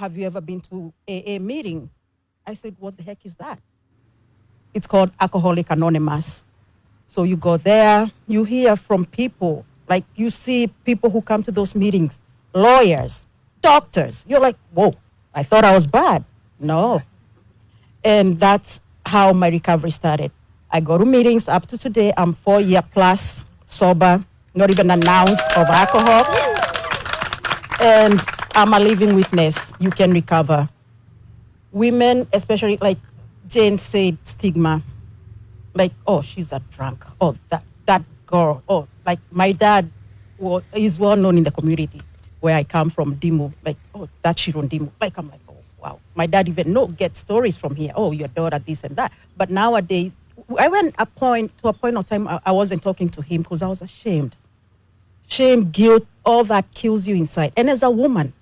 have you ever been to a meeting? I said, what the heck is that? It's called Alcoholic Anonymous. So you go there, you hear from people, like you see people who come to those meetings, lawyers, doctors. You're like, whoa, I thought I was bad. No. And that's how my recovery started. I go to meetings up to today. I'm 4 year plus sober, not even an ounce of alcohol. And I'm a living witness. You can recover. Women, especially like Jane said, stigma. Like, oh, she's a drunk. Oh, that girl. Oh, like my dad is well known in the community where I come from, Dimu. Like, oh, that Shiron Dimu. Like, I'm like, oh, wow. My dad even get stories from here. Oh, your daughter, this and that. But nowadays, I went to a point of time I wasn't talking to him because I was ashamed. Shame, guilt, all that kills you inside. And as a woman,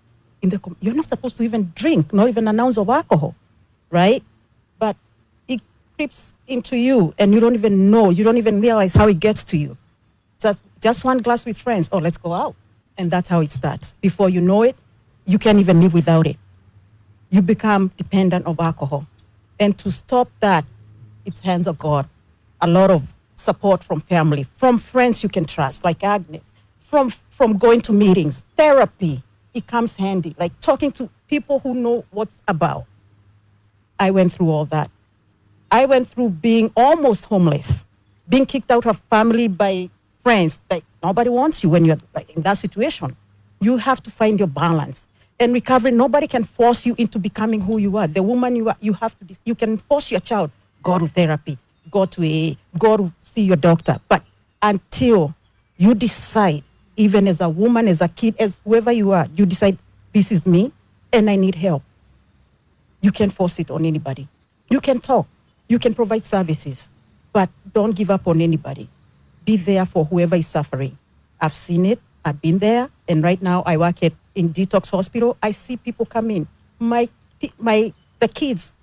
you're not supposed to even drink, not even an ounce of alcohol, right? But it creeps into you and you don't even know, you don't even realize how it gets to you. Just one glass with friends, oh, let's go out. And that's how it starts. Before you know it, you can't even live without it. You become dependent of alcohol. And to stop that, it's hands of God. A lot of support from family, from friends you can trust, like Agnes, from going to meetings, therapy. It comes handy, like talking to people who know what's about. I went through all that. I went through being almost homeless, being kicked out of family by friends. Like nobody wants you when you're like in that situation. You have to find your balance. And recovery, nobody can force you into becoming who you are. The woman you are, you can force your child, go to therapy, go to AA, go to see your doctor. But until you decide, even as a woman, as a kid, as whoever you are, you decide, this is me and I need help. You can't force it on anybody. You can talk, you can provide services, but don't give up on anybody. Be there for whoever is suffering. I've seen it, I've been there, and right now I work in detox hospital. I see people come in. The kids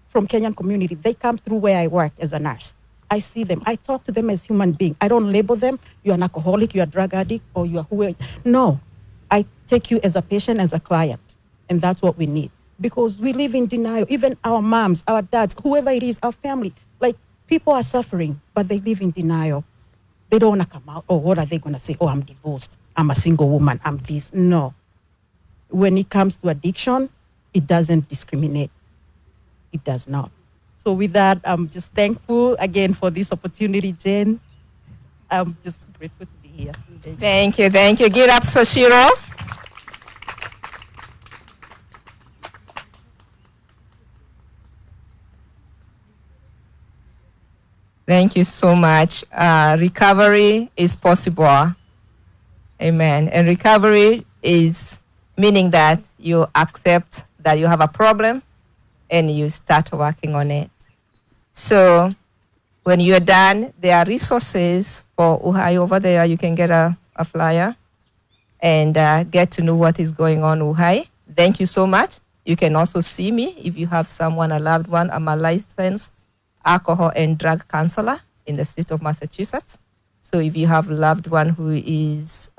from Kenyan community, they come through where I work as a nurse. I see them. I talk to them as human beings. I don't label them. You're an alcoholic, you're a drug addict, or you're whoever. No, I take you as a patient, as a client. And that's what we need. Because we live in denial. Even our moms, our dads, whoever it is, our family. Like, people are suffering, but they live in denial. They don't want to come out. Oh, what are they going to say? Oh, I'm divorced. I'm a single woman. I'm this. No. When it comes to addiction, it doesn't discriminate. It does not. So with that, I'm just thankful again for this opportunity, Jen. I'm just grateful to be here. Thank you. Give it up, Soshiro. Thank you so much. Recovery is possible. Amen. And recovery is meaning that you accept that you have a problem and you start working on it. So when you're done, there are resources for Uhai over there. You can get a flyer and get to know what is going on Uhai. Thank you so much. You can also see me if you have someone, a loved one. I'm a licensed alcohol and drug counselor in the state of Massachusetts. So if you have a loved one who is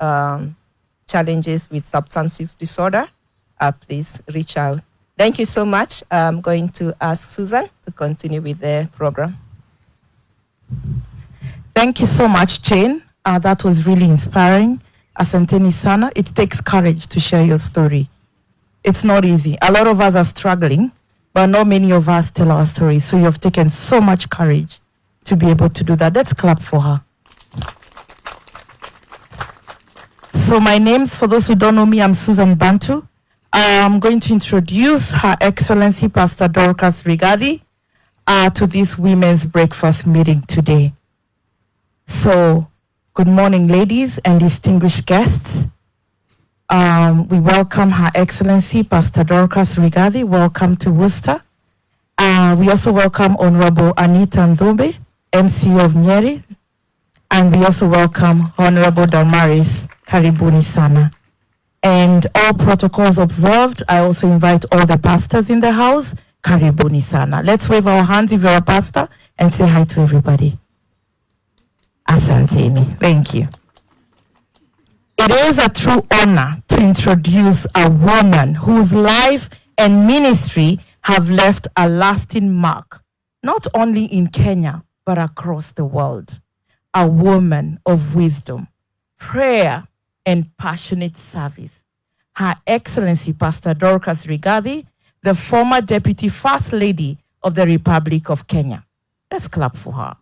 challenges with substance use disorder, please reach out. Thank you so much. I'm going to ask Susan to continue with the program. Thank you so much, Jane. That was really inspiring. Asanteni sana. It takes courage to share your story. It's not easy. A lot of us are struggling, but not many of us tell our stories. So you have taken so much courage to be able to do that. Let's clap for her. So my name, for those who don't know me, I'm Susan Bantu. I'm going to introduce Her Excellency Pastor Dorcas Rigathi to this women's breakfast meeting today. So, good morning, ladies and distinguished guests. We welcome Her Excellency Pastor Dorcas Rigathi. Welcome to Worcester. We also welcome Honorable Anita Ndhombe, MC of Nyeri. And we also welcome Honorable Damaris. Karibuni sana. And all protocols observed. I also invite all the pastors in the house. Karibuni sana. Let's wave our hands if you're a pastor and say hi to everybody. Asanteni. Thank you. It is a true honor to introduce a woman whose life and ministry have left a lasting mark, not only in Kenya, but across the world. A woman of wisdom, prayer, and passionate service. Her Excellency Pastor Dorcas Rigathi, the former Deputy First Lady of the Republic of Kenya. Let's clap for her.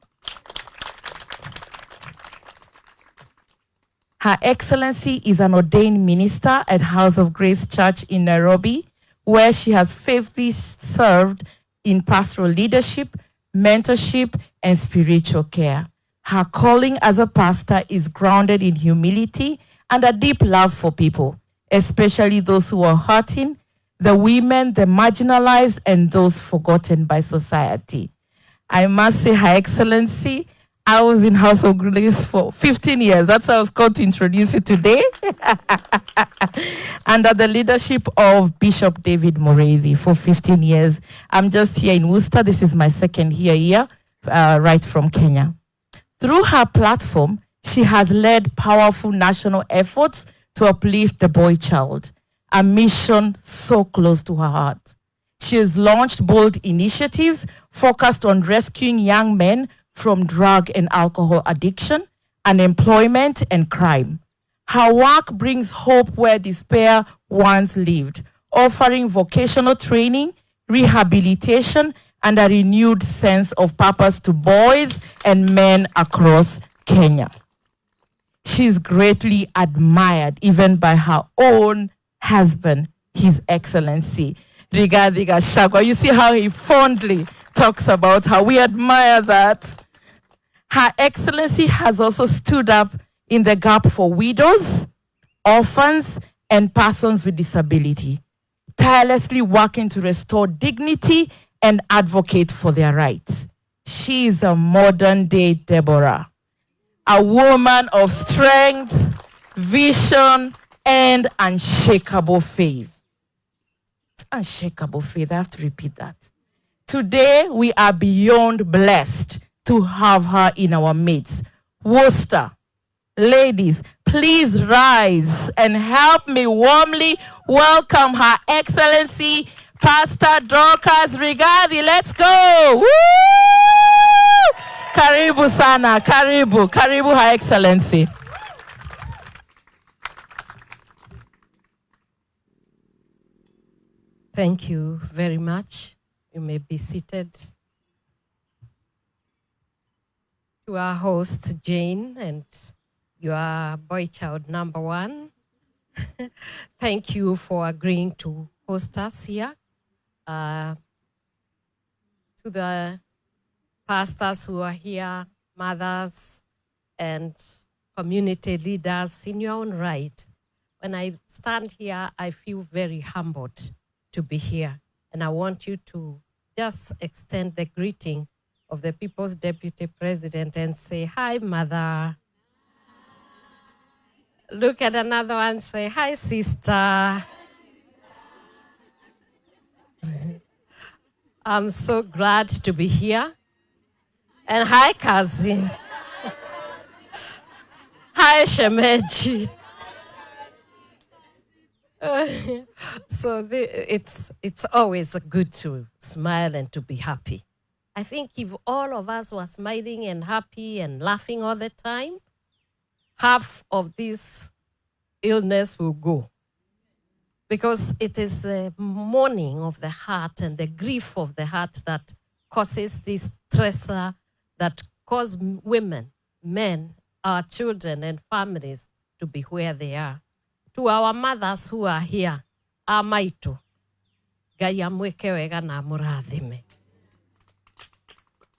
Her Excellency is an ordained minister at House of Grace Church in Nairobi, where she has faithfully served in pastoral leadership, mentorship, and spiritual care. Her calling as a pastor is grounded in humility and a deep love for people, especially those who are hurting, the women, the marginalized, and those forgotten by society. I must say, Her Excellency, I was in House of Grace for 15 years. That's why I was called to introduce you today. Under the leadership of Bishop David Mureithi for 15 years. I'm just here in Worcester. This is my second year, right from Kenya. Through her platform, she has led powerful national efforts to uplift the boy child, a mission so close to her heart. She has launched bold initiatives focused on rescuing young men from drug and alcohol addiction, unemployment, and crime. Her work brings hope where despair once lived, offering vocational training, rehabilitation, and a renewed sense of purpose to boys and men across Kenya. She is greatly admired even by her own husband, His Excellency Rigathi Gachagua. You see how he fondly talks about her. We admire that. Her Excellency has also stood up in the gap for widows, orphans, and persons with disability, tirelessly working to restore dignity and advocate for their rights. She is a modern-day Deborah, a woman of strength, vision, and unshakable faith. Unshakable faith, I have to repeat that. Today, we are beyond blessed to have her in our midst. Worcester, ladies, please rise and help me warmly welcome Her Excellency Pastor Dorcas Rigathi. Let's go. Woo! Karibu sana, karibu, karibu Her Excellency. Thank you very much. You may be seated. To our host, Jane, and your boy child number one, thank you for agreeing to host us here. To the pastors who are here, mothers, and community leaders in your own right. When I stand here, I feel very humbled to be here. And I want you to just extend the greeting of the People's Deputy President and say, hi, Mother. Look at another one, say, hi, sister. I'm so glad to be here. And hi, cousin. Hi, Shemeji. So it's always good to smile and to be happy. I think if all of us were smiling and happy and laughing all the time, half of this illness will go. Because it is the mourning of the heart and the grief of the heart that causes this stressor that cause women, men, our children and families to be where they are. To our mothers who are here, Amaito, Ngai amwĩke wega na amũrathime.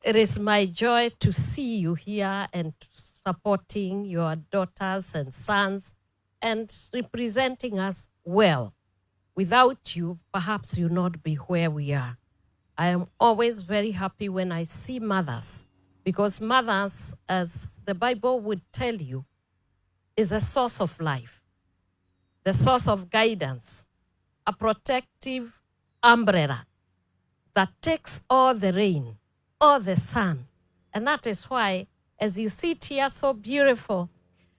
It is my joy to see you here and supporting your daughters and sons and representing us well. Without you, perhaps you'll not be where we are. I am always very happy when I see mothers, because mothers, as the Bible would tell you, is a source of life, the source of guidance, a protective umbrella that takes all the rain, all the sun. And that is why, as you sit here so beautiful,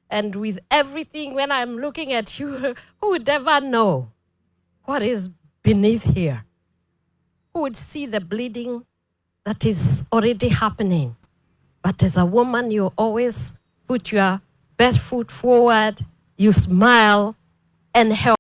and with everything, when I'm looking at you, who would ever know what is beneath here, who would see the bleeding that is already happening. But as a woman, you always put your best foot forward, you smile and help.